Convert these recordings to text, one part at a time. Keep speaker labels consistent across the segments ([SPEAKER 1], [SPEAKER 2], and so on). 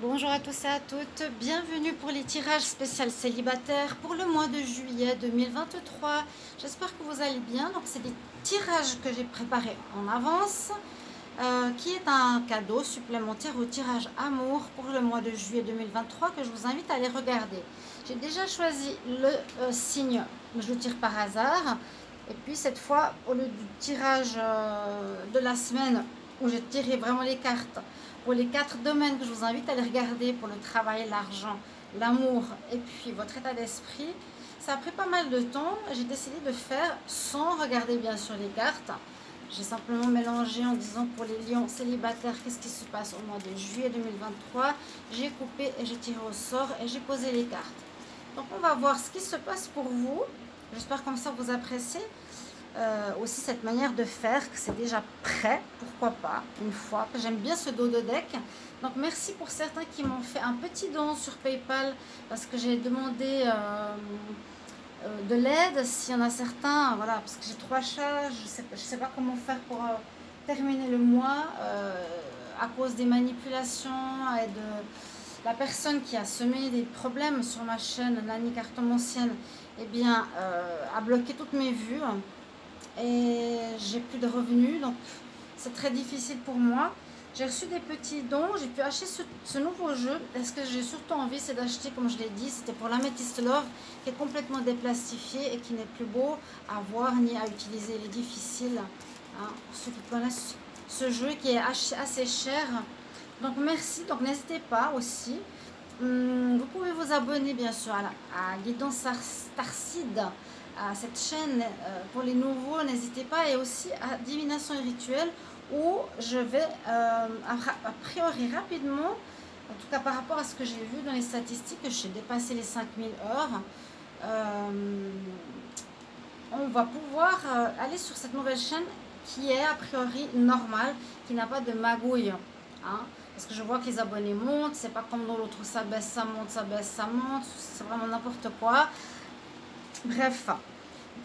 [SPEAKER 1] Bonjour à tous et à toutes, bienvenue pour les tirages spéciaux célibataires pour le mois de juillet 2023. J'espère que vous allez bien. Donc c'est des tirages que j'ai préparés en avance, qui est un cadeau supplémentaire au tirage amour pour le mois de juillet 2023 que je vous invite à aller regarder. J'ai déjà choisi le signe, je le tire par hasard. Et puis cette fois, au lieu du tirage de la semaine où j'ai tiré vraiment les cartes, pour les 4 domaines que je vous invite à aller regarder pour le travail, l'argent, l'amour et puis votre état d'esprit, ça a pris pas mal de temps. J'ai décidé de faire sans regarder bien sûr les cartes. J'ai simplement mélangé en disant pour les lions célibataires, qu'est-ce qui se passe au mois de juillet 2023. J'ai coupé et j'ai tiré au sort et j'ai posé les cartes. Donc on va voir ce qui se passe pour vous. J'espère comme ça vous appréciez. Aussi cette manière de faire, que c'est déjà prêt, pourquoi pas, une fois. J'aime bien ce dos de deck. Donc merci pour certains qui m'ont fait un petit don sur PayPal, parce que j'ai demandé de l'aide, s'il y en a certains, voilà, parce que j'ai 3 chats, je sais pas comment faire pour terminer le mois, à cause des manipulations et de la personne qui a semé des problèmes sur ma chaîne, Nani Cartomancienne, eh bien, a bloqué toutes mes vues. Et j'ai plus de revenus, donc c'est très difficile pour moi. J'ai reçu des petits dons, j'ai pu acheter ce nouveau jeu. Ce que j'ai surtout envie, c'est d'acheter, comme je l'ai dit, c'était pour l'Amethyst Love, qui est complètement déplastifié et qui n'est plus beau à voir ni à utiliser. Il est difficile, hein, pour ceux qui connaissent ce jeu qui est assez cher. Donc merci, donc n'hésitez pas aussi. Vous pouvez vous abonner bien sûr à Guidance Starseed, à cette chaîne pour les nouveaux, n'hésitez pas, et aussi à Divination et Rituel, où je vais a priori rapidement, en tout cas par rapport à ce que j'ai vu dans les statistiques, que j'ai dépassé les 5000 heures. On va pouvoir aller sur cette nouvelle chaîne qui est a priori normale, qui n'a pas de magouille, hein, parce que je vois que les abonnés montent, c'est pas comme dans l'autre, ça baisse, ça monte, ça baisse, ça monte, c'est vraiment n'importe quoi. Bref,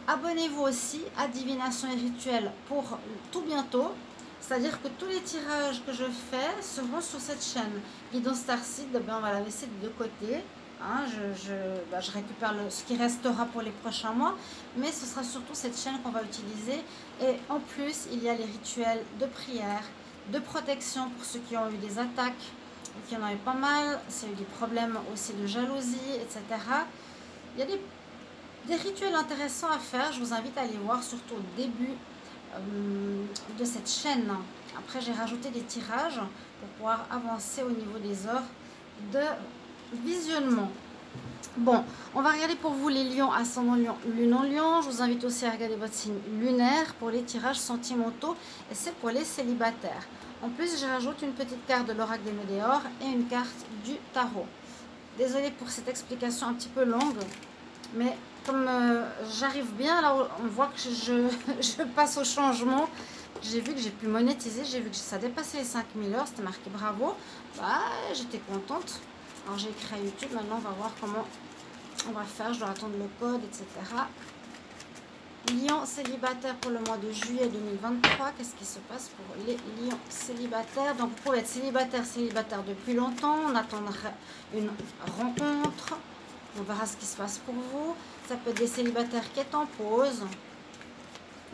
[SPEAKER 1] abonnez-vous aussi à Divination et Rituel pour tout bientôt. C'est-à-dire que tous les tirages que je fais seront sur cette chaîne. Guidance Starseed, ben on va la laisser de côté. Hein, je récupère ce qui restera pour les prochains mois. Mais ce sera surtout cette chaîne qu'on va utiliser. Et en plus, il y a les rituels de prière, de protection pour ceux qui ont eu des attaques, qui en ont eu pas mal. S'il y a eu des problèmes aussi de jalousie, etc. Il y a des rituels intéressants à faire. Je vous invite à aller voir, surtout au début de cette chaîne. Après, j'ai rajouté des tirages pour pouvoir avancer au niveau des heures de visionnement. Bon, on va regarder pour vous les lions, ascendant lion, lune en lion. Je vous invite aussi à regarder votre signe lunaire pour les tirages sentimentaux, et c'est pour les célibataires. En plus, je rajoute une petite carte de l'oracle des Médéors et une carte du tarot. Désolée pour cette explication un petit peu longue, mais comme j'arrive bien, là on voit que je passe au changement. J'ai vu que j'ai pu monétiser, j'ai vu que ça dépassait les 5000 heures, c'était marqué bravo. Bah, j'étais contente. Alors j'ai écrit à YouTube, maintenant on va voir comment on va faire, je dois attendre le code, etc. Lion célibataire pour le mois de juillet 2023, qu'est-ce qui se passe pour les lions célibataires? Donc vous pouvez être célibataire depuis longtemps, on attendra une rencontre. On verra ce qui se passe pour vous. Ça peut être des célibataires qui est en pause,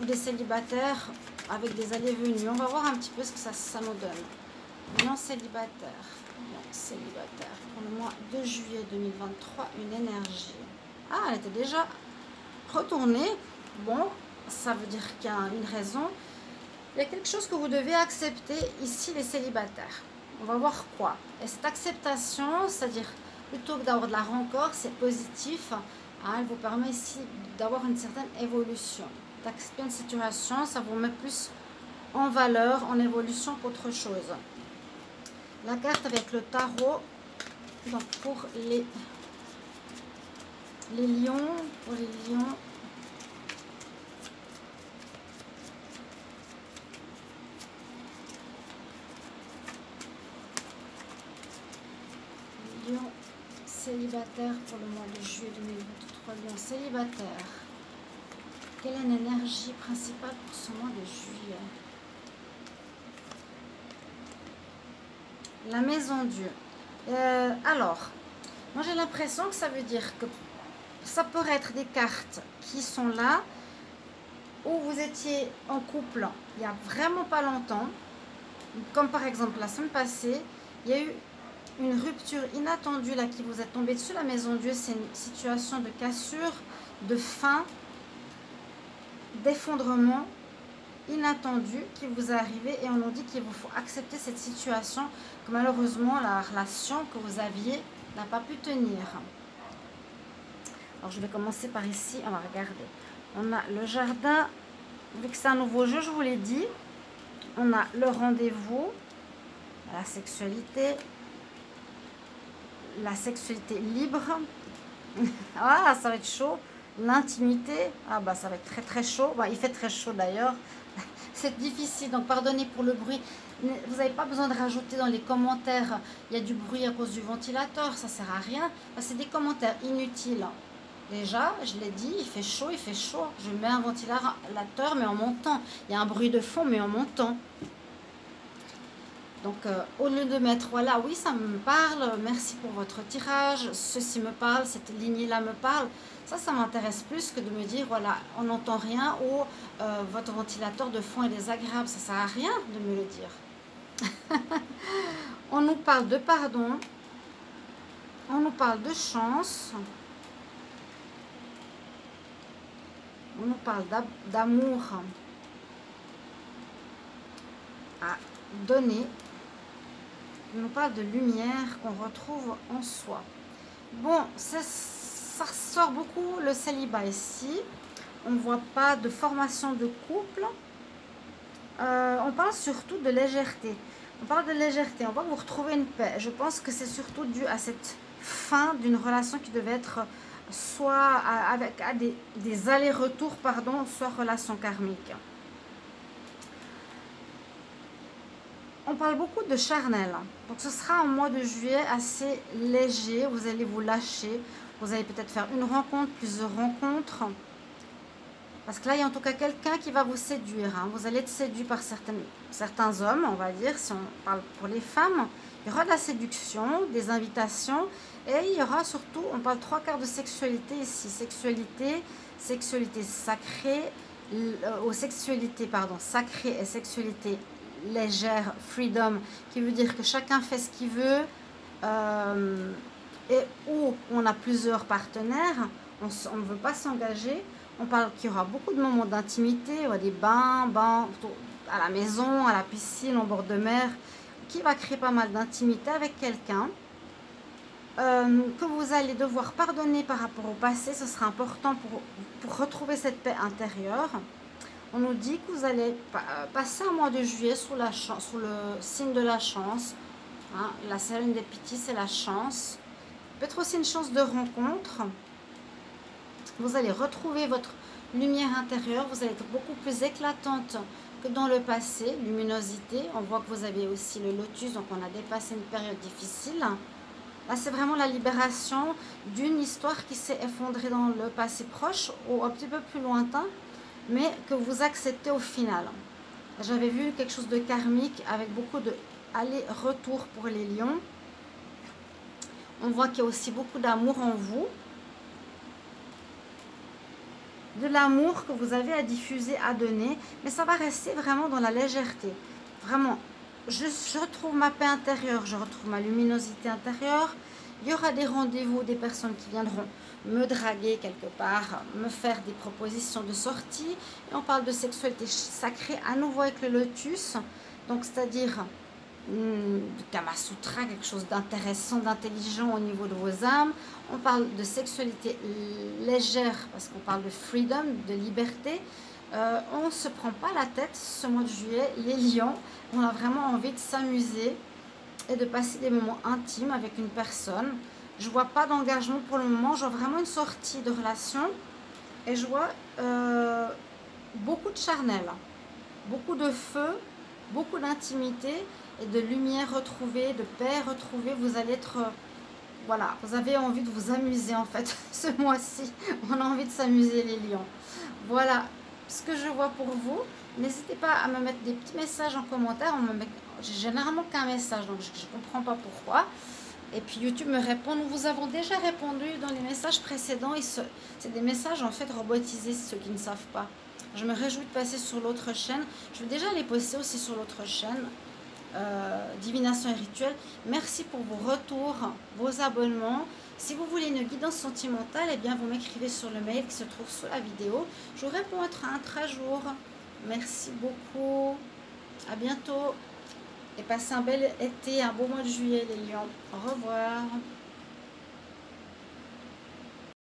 [SPEAKER 1] ou des célibataires avec des allées-venues. On va voir un petit peu ce que ça nous donne. Lion célibataire. Lion célibataire. Pour le mois de juillet 2023, une énergie. Ah, elle était déjà retournée. Bon, ça veut dire qu'il y a une raison. Il y a quelque chose que vous devez accepter ici, les célibataires. On va voir quoi. Et cette acceptation, c'est-à-dire plutôt que d'avoir de la rancœur, c'est positif. Hein, elle vous permet ici d'avoir une certaine évolution. D'accepter une situation, ça vous met plus en valeur, en évolution qu'autre chose. La carte avec le tarot, donc pour les lions, lions célibataire pour le mois de juillet 2023, lion célibataire. Quelle est l'énergie principale pour ce mois de juillet? La maison Dieu. Alors, moi j'ai l'impression que ça veut dire que ça pourrait être des cartes qui sont là, où vous étiez en couple il n'y a vraiment pas longtemps, comme par exemple la semaine passée, il y a eu une rupture inattendue là qui vous est tombée dessus. La maison Dieu, c'est une situation de cassure, de fin, d'effondrement inattendu qui vous est arrivé, et on nous dit qu'il vous faut accepter cette situation, que malheureusement la relation que vous aviez n'a pas pu tenir. Alors je vais commencer par ici, on va regarder. On a le jardin, vu que c'est un nouveau jeu, je vous l'ai dit. On a le rendez-vous, la sexualité libre. Ah, ça va être chaud. L'intimité, ah bah ça va être très très chaud. Bah, il fait très chaud d'ailleurs. C'est difficile, donc pardonnez pour le bruit. Vous n'avez pas besoin de rajouter dans les commentaires, il y a du bruit à cause du ventilateur, ça sert à rien. C'est des commentaires inutiles. Déjà, je l'ai dit, il fait chaud, il fait chaud. Je mets un ventilateur, mais en montant. Il y a un bruit de fond, mais en montant. Donc, au lieu de mettre, voilà, oui, ça me parle, merci pour votre tirage, ceci me parle, cette lignée-là me parle. Ça m'intéresse plus que de me dire, voilà, on n'entend rien ou votre ventilateur de fond est désagréable. Ça ne sert à rien de me le dire. On nous parle de pardon, on nous parle de chance, on nous parle d'amour à donner. On nous parle de lumière qu'on retrouve en soi. Bon, ça ressort beaucoup le célibat ici. On ne voit pas de formation de couple. On parle surtout de légèreté. On parle de légèreté. On voit que vous retrouvez une paix. Je pense que c'est surtout dû à cette fin d'une relation qui devait être soit avec des allers-retours, pardon, soit relation karmique. On parle beaucoup de charnel, donc ce sera un mois de juillet assez léger, vous allez vous lâcher, vous allez peut-être faire une rencontre, plusieurs rencontres, parce que là il y a en tout cas quelqu'un qui va vous séduire, hein. Vous allez être séduit par certains hommes, on va dire, si on parle pour les femmes, il y aura de la séduction, des invitations, et il y aura surtout, on parle 3/4 de sexualité ici, sexualité sacrée, sacrée et sexualité légère, freedom, qui veut dire que chacun fait ce qu'il veut, et où on a plusieurs partenaires, on ne veut pas s'engager. On parle qu'il y aura beaucoup de moments d'intimité, des bains à la maison, à la piscine, au bord de mer, qui va créer pas mal d'intimité avec quelqu'un, que vous allez devoir pardonner par rapport au passé. Ce sera important pour retrouver cette paix intérieure. On nous dit que vous allez passer un mois de juillet sous le signe de la chance. Hein, la Sérène des Pitiés, c'est la chance. Peut-être aussi une chance de rencontre. Vous allez retrouver votre lumière intérieure. Vous allez être beaucoup plus éclatante que dans le passé. Luminosité. On voit que vous avez aussi le lotus, donc on a dépassé une période difficile. Là, c'est vraiment la libération d'une histoire qui s'est effondrée dans le passé proche ou un petit peu plus lointain, mais que vous acceptez au final. J'avais vu quelque chose de karmique avec beaucoup de aller-retour pour les lions. On voit qu'il y a aussi beaucoup d'amour en vous. De l'amour que vous avez à diffuser, à donner, mais ça va rester vraiment dans la légèreté. Vraiment, je retrouve ma paix intérieure, je retrouve ma luminosité intérieure. Il y aura des rendez-vous, des personnes qui viendront me draguer quelque part, me faire des propositions de sortie. Et on parle de sexualité sacrée à nouveau avec le lotus, donc c'est-à-dire de Kama Sutra, quelque chose d'intéressant, d'intelligent au niveau de vos âmes. On parle de sexualité légère parce qu'on parle de freedom, de liberté. On ne se prend pas la tête ce mois de juillet, les lions. On a vraiment envie de s'amuser et de passer des moments intimes avec une personne. Je vois pas d'engagement pour le moment, je vois vraiment une sortie de relation et je vois beaucoup de charnel, beaucoup de feu, beaucoup d'intimité et de lumière retrouvée, de paix retrouvée. Vous allez être, voilà, vous avez envie de vous amuser en fait ce mois-ci. On a envie de s'amuser les lions. Voilà ce que je vois pour vous. N'hésitez pas à me mettre des petits messages en commentaire. J'ai généralement qu'un message, donc je ne comprends pas pourquoi. Et puis YouTube me répond, nous vous avons déjà répondu dans les messages précédents. C'est des messages en fait robotisés, ceux qui ne savent pas. Je me réjouis de passer sur l'autre chaîne. Je vais déjà les poster aussi sur l'autre chaîne, Divination et Rituel. Merci pour vos retours, vos abonnements. Si vous voulez une guidance sentimentale, eh bien vous m'écrivez sur le mail qui se trouve sous la vidéo. Je vous réponds à 13 jours. Merci beaucoup. À bientôt. Et passez un bel été, un beau mois de juillet les lions. Au revoir.